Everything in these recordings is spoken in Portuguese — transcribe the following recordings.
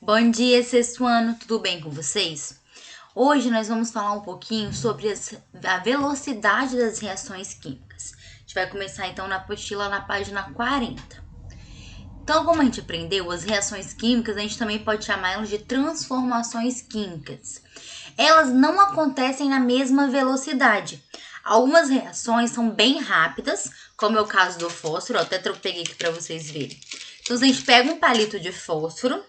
Bom dia, sexto ano, tudo bem com vocês? Hoje nós vamos falar um pouquinho sobre a velocidade das reações químicas. A gente vai começar então na apostila na página 40. Então, como a gente aprendeu, as reações químicas a gente também pode chamar elas de transformações químicas. Elas não acontecem na mesma velocidade. Algumas reações são bem rápidas, como é o caso do fósforo, eu até peguei aqui para vocês verem. Então, a gente pega um palito de fósforo,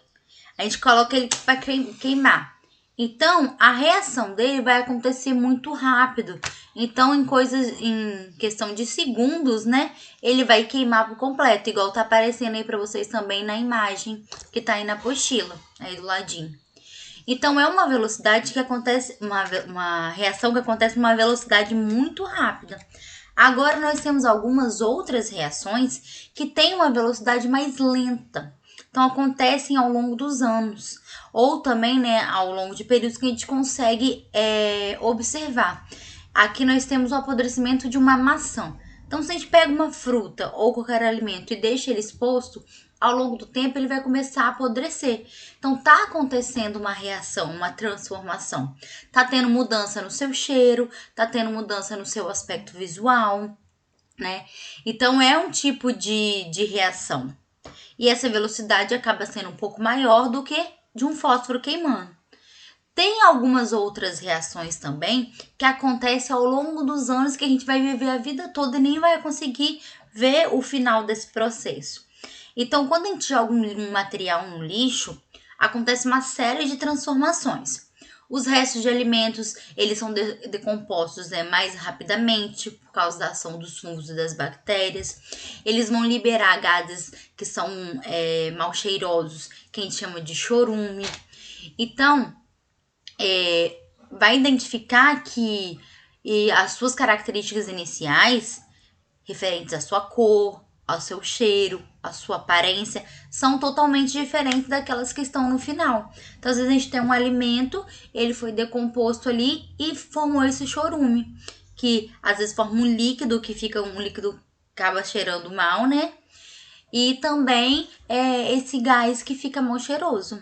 a gente coloca ele para queimar. Então, a reação dele vai acontecer muito rápido. Então, em questão de segundos, né? Ele vai queimar por completo, igual tá aparecendo aí para vocês também na imagem que tá aí na apostila, aí do ladinho. Então, é uma velocidade que acontece, uma reação que acontece numa velocidade muito rápida. Agora, nós temos algumas outras reações que têm uma velocidade mais lenta. Então, acontecem ao longo dos anos. Ou também, né, ao longo de períodos que a gente consegue observar. Aqui nós temos o apodrecimento de uma maçã. Então, se a gente pega uma fruta ou qualquer alimento e deixa ele exposto, ao longo do tempo ele vai começar a apodrecer. Então, tá acontecendo uma reação, uma transformação. Tá tendo mudança no seu cheiro, tá tendo mudança no seu aspecto visual, né? Então, é um tipo de reação. E essa velocidade acaba sendo um pouco maior do que de um fósforo queimando. Tem algumas outras reações também que acontecem ao longo dos anos que a gente vai viver a vida toda e nem vai conseguir ver o final desse processo. Então, quando a gente joga um material no lixo, acontece uma série de transformações. Os restos de alimentos, eles são decompostos mais rapidamente por causa da ação dos fungos e das bactérias. Eles vão liberar gases que são mal cheirosos, que a gente chama de chorume. Então, vai identificar que as suas características iniciais, referentes à sua cor, ao seu cheiro, à sua aparência, são totalmente diferentes daquelas que estão no final. Então, às vezes a gente tem um alimento, ele foi decomposto ali e formou esse chorume, que às vezes forma um líquido, que fica um líquido que acaba cheirando mal, né? E também esse gás que fica mal cheiroso.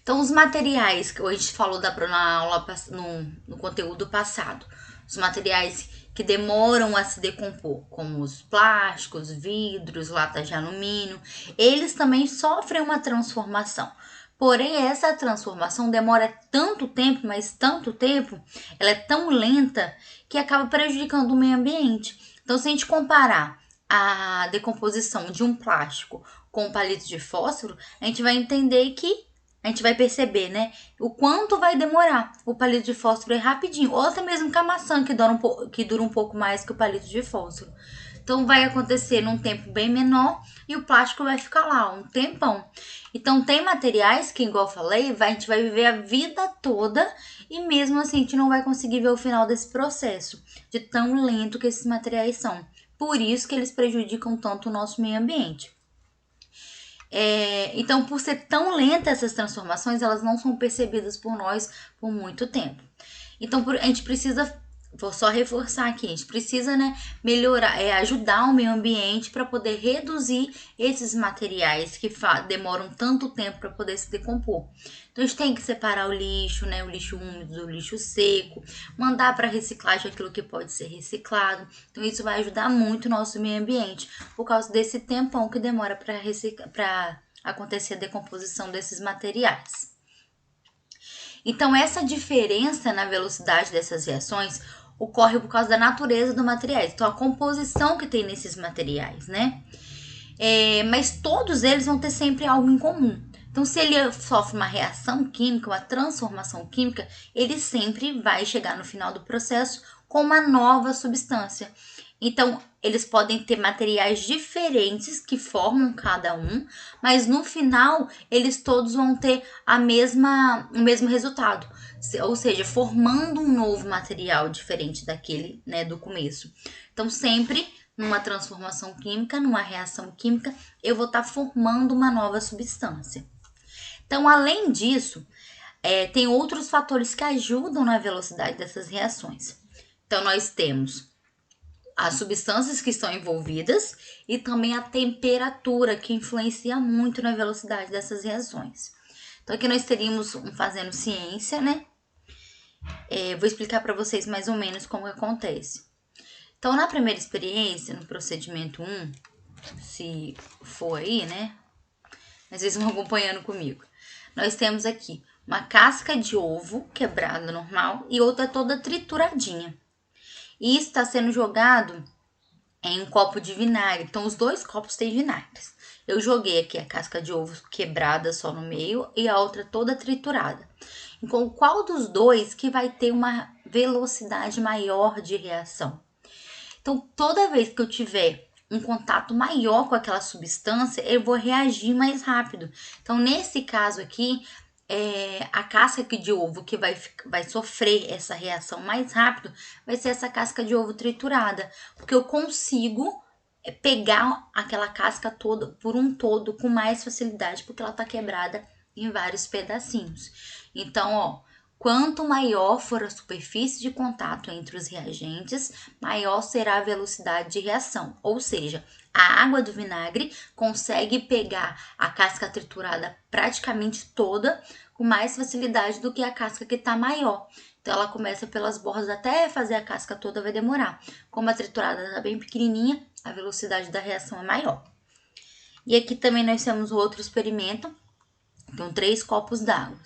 Então, os materiais que a gente falou na aula, no conteúdo passado, os materiais que demoram a se decompor, como os plásticos, vidros, latas de alumínio, eles também sofrem uma transformação. Porém, essa transformação demora tanto tempo, mas tanto tempo, ela é tão lenta que acaba prejudicando o meio ambiente. Então, se a gente comparar a decomposição de um plástico com um palito de fósforo, a gente vai entender que a gente vai perceber, né? O quanto vai demorar. O palito de fósforo é rapidinho. Ou até mesmo com a maçã, que dura um pouco mais que o palito de fósforo. Então, vai acontecer num tempo bem menor e o plástico vai ficar lá um tempão. Então, tem materiais que, igual eu falei, a gente vai viver a vida toda e mesmo assim a gente não vai conseguir ver o final desse processo, de tão lento que esses materiais são. Por isso que eles prejudicam tanto o nosso meio ambiente. Então, por ser tão lenta essas transformações, elas não são percebidas por nós por muito tempo. Então, a gente precisa, vou só reforçar aqui, a gente precisa, né, melhorar, ajudar o meio ambiente para poder reduzir esses materiais que demoram tanto tempo para poder se decompor. Então, a gente tem que separar o lixo, né, o lixo úmido do lixo seco, mandar para reciclagem aquilo que pode ser reciclado. Então, isso vai ajudar muito o nosso meio ambiente, por causa desse tempão que demora para acontecer a decomposição desses materiais. Então, essa diferença na velocidade dessas reações ocorre por causa da natureza do material. Então, a composição que tem nesses materiais, né? Mas todos eles vão ter sempre algo em comum. Então, se ele sofre uma reação química, uma transformação química, ele sempre vai chegar no final do processo com uma nova substância. Então, eles podem ter materiais diferentes que formam cada um, mas no final eles todos vão ter o mesmo resultado, ou seja, formando um novo material diferente daquele, né, do começo. Então, sempre numa transformação química, numa reação química, eu vou estar formando uma nova substância. Então, além disso, tem outros fatores que ajudam na velocidade dessas reações. Então, nós temos as substâncias que estão envolvidas e também a temperatura, que influencia muito na velocidade dessas reações. Então, aqui nós teríamos fazendo ciência, né? Vou explicar para vocês mais ou menos como acontece. Então, na primeira experiência, no procedimento 1, se for aí, né? Vocês vão acompanhando comigo. Nós temos aqui uma casca de ovo quebrada normal e outra toda trituradinha. E isso está sendo jogado em um copo de vinagre. Então, os dois copos têm vinagres. Eu joguei aqui a casca de ovo quebrada só no meio e a outra toda triturada. Então, qual dos dois que vai ter uma velocidade maior de reação? Então, toda vez que eu tiver um contato maior com aquela substância, eu vou reagir mais rápido. Então, nesse caso aqui, a casca de ovo que vai sofrer essa reação mais rápido vai ser essa casca de ovo triturada, porque eu consigo pegar aquela casca toda por um todo com mais facilidade, porque ela está quebrada em vários pedacinhos. Então, ó, quanto maior for a superfície de contato entre os reagentes, maior será a velocidade de reação. Ou seja, a água do vinagre consegue pegar a casca triturada praticamente toda com mais facilidade do que a casca que está maior. Então, ela começa pelas bordas, até fazer a casca toda vai demorar. Como a triturada está bem pequenininha, a velocidade da reação é maior. E aqui também nós temos outro experimento. Então, 3 copos d'água.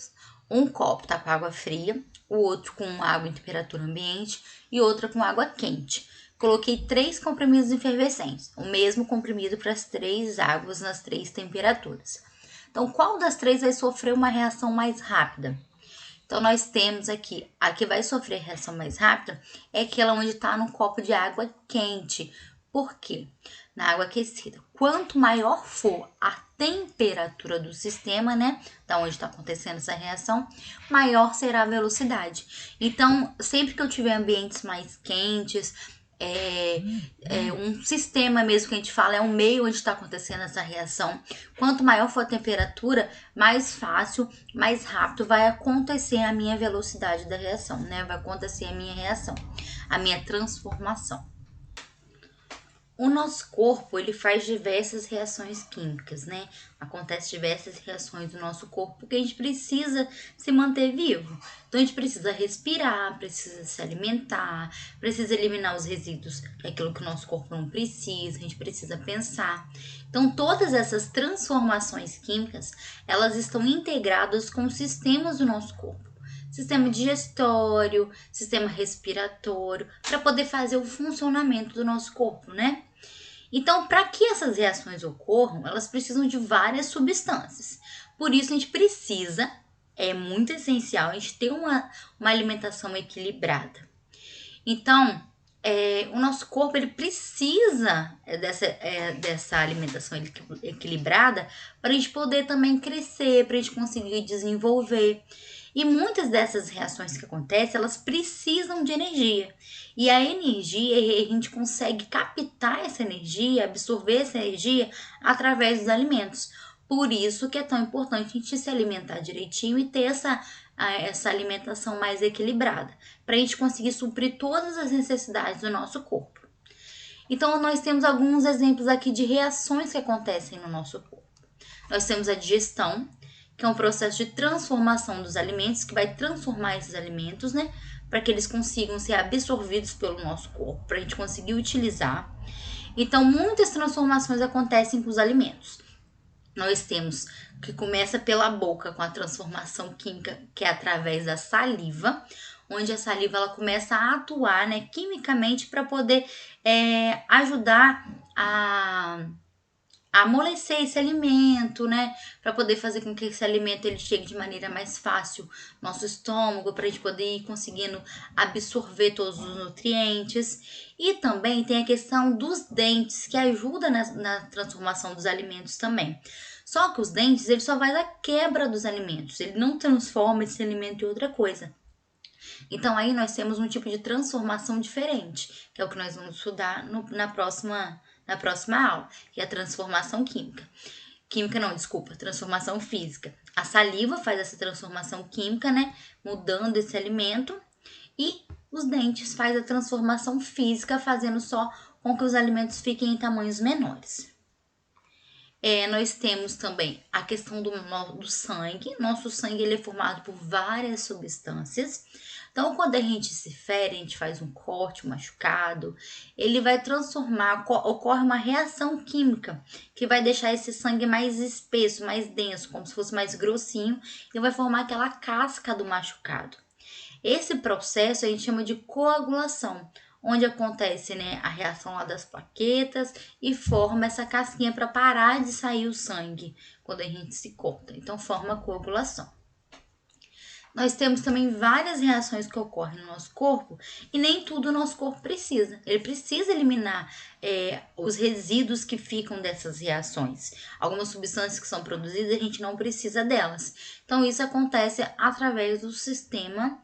Um copo tá com água fria, o outro com água em temperatura ambiente e outra com água quente. Coloquei 3 comprimidos efervescentes, o mesmo comprimido para as 3 águas nas 3 temperaturas. Então, qual das 3 vai sofrer uma reação mais rápida? Então, nós temos aqui, a que vai sofrer reação mais rápida é aquela onde está no copo de água quente. Por quê? Na água aquecida, quanto maior for a temperatura do sistema, né, da onde está acontecendo essa reação, maior será a velocidade. Então, sempre que eu tiver ambientes mais quentes, um sistema mesmo que a gente fala, é um meio onde está acontecendo essa reação, quanto maior for a temperatura, mais fácil, mais rápido vai acontecer a minha velocidade da reação, né, vai acontecer a minha reação, a minha transformação. O nosso corpo, ele faz diversas reações químicas, né? Acontece diversas reações no nosso corpo porque a gente precisa se manter vivo. Então, a gente precisa respirar, precisa se alimentar, precisa eliminar os resíduos, que é aquilo que o nosso corpo não precisa, a gente precisa pensar. Então, todas essas transformações químicas, elas estão integradas com os sistemas do nosso corpo. Sistema digestório, sistema respiratório, para poder fazer o funcionamento do nosso corpo, né? Então, para que essas reações ocorram, elas precisam de várias substâncias. Por isso, a gente precisa, é muito essencial, a gente ter uma alimentação equilibrada. Então, o nosso corpo ele precisa dessa alimentação equilibrada para a gente poder também crescer, para a gente conseguir desenvolver. E muitas dessas reações que acontecem, elas precisam de energia. E a energia, a gente consegue captar essa energia, absorver essa energia através dos alimentos. Por isso que é tão importante a gente se alimentar direitinho e ter essa alimentação mais equilibrada, para a gente conseguir suprir todas as necessidades do nosso corpo. Então, nós temos alguns exemplos aqui de reações que acontecem no nosso corpo. Nós temos a digestão, que é um processo de transformação dos alimentos, que vai transformar esses alimentos, né, para que eles consigam ser absorvidos pelo nosso corpo, para a gente conseguir utilizar. Então, muitas transformações acontecem com os alimentos. Nós temos que começa pela boca, com a transformação química, que é através da saliva, onde a saliva ela começa a atuar, né, quimicamente para poder ajudar a amolecer esse alimento, né? Para poder fazer com que esse alimento ele chegue de maneira mais fácil no nosso estômago, para a gente poder ir conseguindo absorver todos os nutrientes. E também tem a questão dos dentes, que ajuda na transformação dos alimentos também. Só que os dentes, ele só vai dar quebra dos alimentos, ele não transforma esse alimento em outra coisa. Então, aí nós temos um tipo de transformação diferente, que é o que nós vamos estudar na próxima aula, que é a transformação química. Transformação física. A saliva faz essa transformação química, né, mudando esse alimento, e os dentes faz a transformação física, fazendo só com que os alimentos fiquem em tamanhos menores. Nós temos também a questão do sangue. Nosso sangue ele é formado por várias substâncias. Então, quando a gente se fere, a gente faz um corte, um machucado, ele vai transformar, ocorre uma reação química que vai deixar esse sangue mais espesso, mais denso, como se fosse mais grossinho, e vai formar aquela casca do machucado. Esse processo a gente chama de coagulação, onde acontece, né, a reação lá das plaquetas e forma essa casquinha para parar de sair o sangue quando a gente se corta. Então, forma a coagulação. Nós temos também várias reações que ocorrem no nosso corpo e nem tudo o nosso corpo precisa. Ele precisa eliminar os resíduos que ficam dessas reações. Algumas substâncias que são produzidas, a gente não precisa delas. Então, isso acontece através do sistema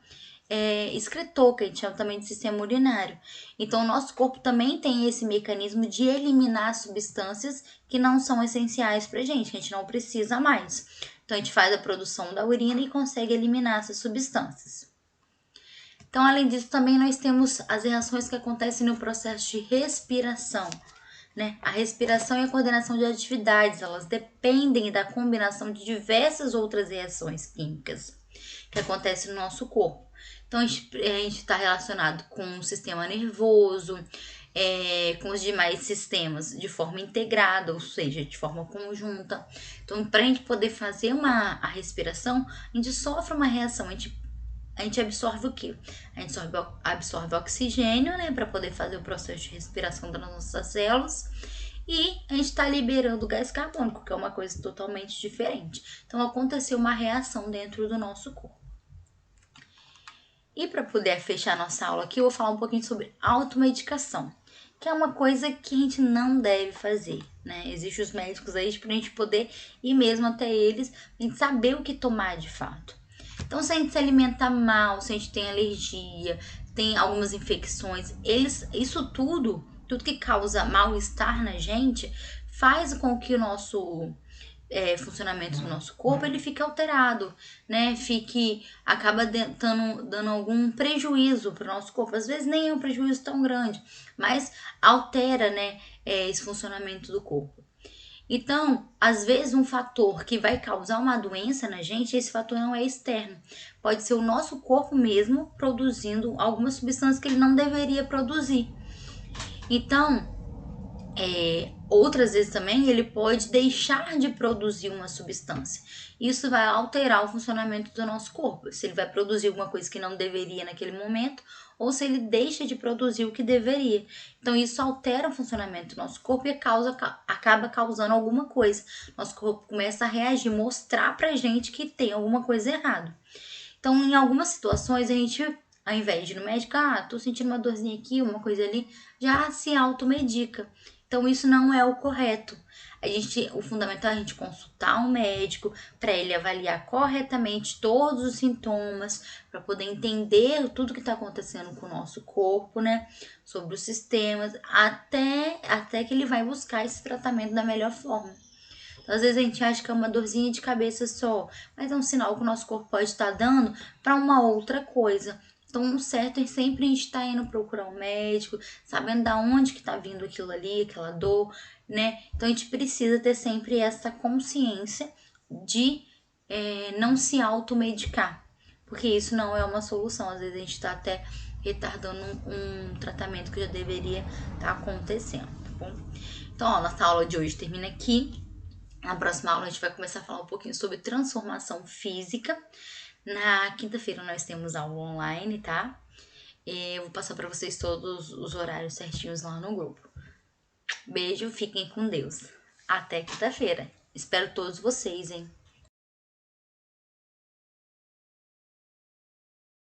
excretor, que a gente chama também de sistema urinário. Então, o nosso corpo também tem esse mecanismo de eliminar substâncias que não são essenciais pra gente, que a gente não precisa mais. Então, a gente faz a produção da urina e consegue eliminar essas substâncias. Então, além disso, também nós temos as reações que acontecem no processo de respiração, né? A respiração e a coordenação de atividades, elas dependem da combinação de diversas outras reações químicas que acontecem no nosso corpo. Então, a gente está relacionado com o sistema nervoso, com os demais sistemas de forma integrada, ou seja, de forma conjunta. Então, para a gente poder fazer a respiração, a gente sofre uma reação, a gente absorve o quê? A gente absorve oxigênio, né, para poder fazer o processo de respiração das nossas células. E a gente está liberando gás carbônico, que é uma coisa totalmente diferente. Então, aconteceu uma reação dentro do nosso corpo. E para poder fechar nossa aula aqui, eu vou falar um pouquinho sobre automedicação, que é uma coisa que a gente não deve fazer, né? Existem os médicos aí para a gente poder ir mesmo até eles, a gente saber o que tomar de fato. Então, se a gente se alimenta mal, se a gente tem alergia, tem algumas infecções, isso tudo que causa mal-estar na gente, faz com que o nosso funcionamento do nosso corpo ele fique alterado, né? Acaba dando algum prejuízo para o nosso corpo. Às vezes nem é um prejuízo tão grande, mas altera, né, esse funcionamento do corpo. Então, às vezes um fator que vai causar uma doença na gente, esse fator não é externo. Pode ser o nosso corpo mesmo produzindo alguma substância que ele não deveria produzir. Então, outras vezes também ele pode deixar de produzir uma substância. Isso vai alterar o funcionamento do nosso corpo. Se ele vai produzir alguma coisa que não deveria naquele momento, ou se ele deixa de produzir o que deveria. Então, isso altera o funcionamento do nosso corpo e acaba causando alguma coisa. Nosso corpo começa a reagir, mostrar pra gente que tem alguma coisa errada. Então, em algumas situações, a gente, ao invés de ir no médico, tô sentindo uma dorzinha aqui, uma coisa ali, já se automedica. Então, isso não é o correto. O fundamental é a gente consultar um médico para ele avaliar corretamente todos os sintomas, para poder entender tudo que está acontecendo com o nosso corpo, né? Sobre os sistemas, até que ele vai buscar esse tratamento da melhor forma. Então, às vezes a gente acha que é uma dorzinha de cabeça só, mas é um sinal que o nosso corpo pode estar dando para uma outra coisa. Então, o certo é sempre a gente estar indo procurar um médico, sabendo da onde que tá vindo aquilo ali, aquela dor, né? Então, a gente precisa ter sempre essa consciência de não se automedicar, porque isso não é uma solução. Às vezes a gente está até retardando um tratamento que já deveria estar acontecendo, tá bom? Então, nossa aula de hoje termina aqui. Na próxima aula a gente vai começar a falar um pouquinho sobre transformação física. Na quinta-feira nós temos aula online, tá? Eu vou passar para vocês todos os horários certinhos lá no grupo. Beijo, fiquem com Deus. Até quinta-feira. Espero todos vocês, hein?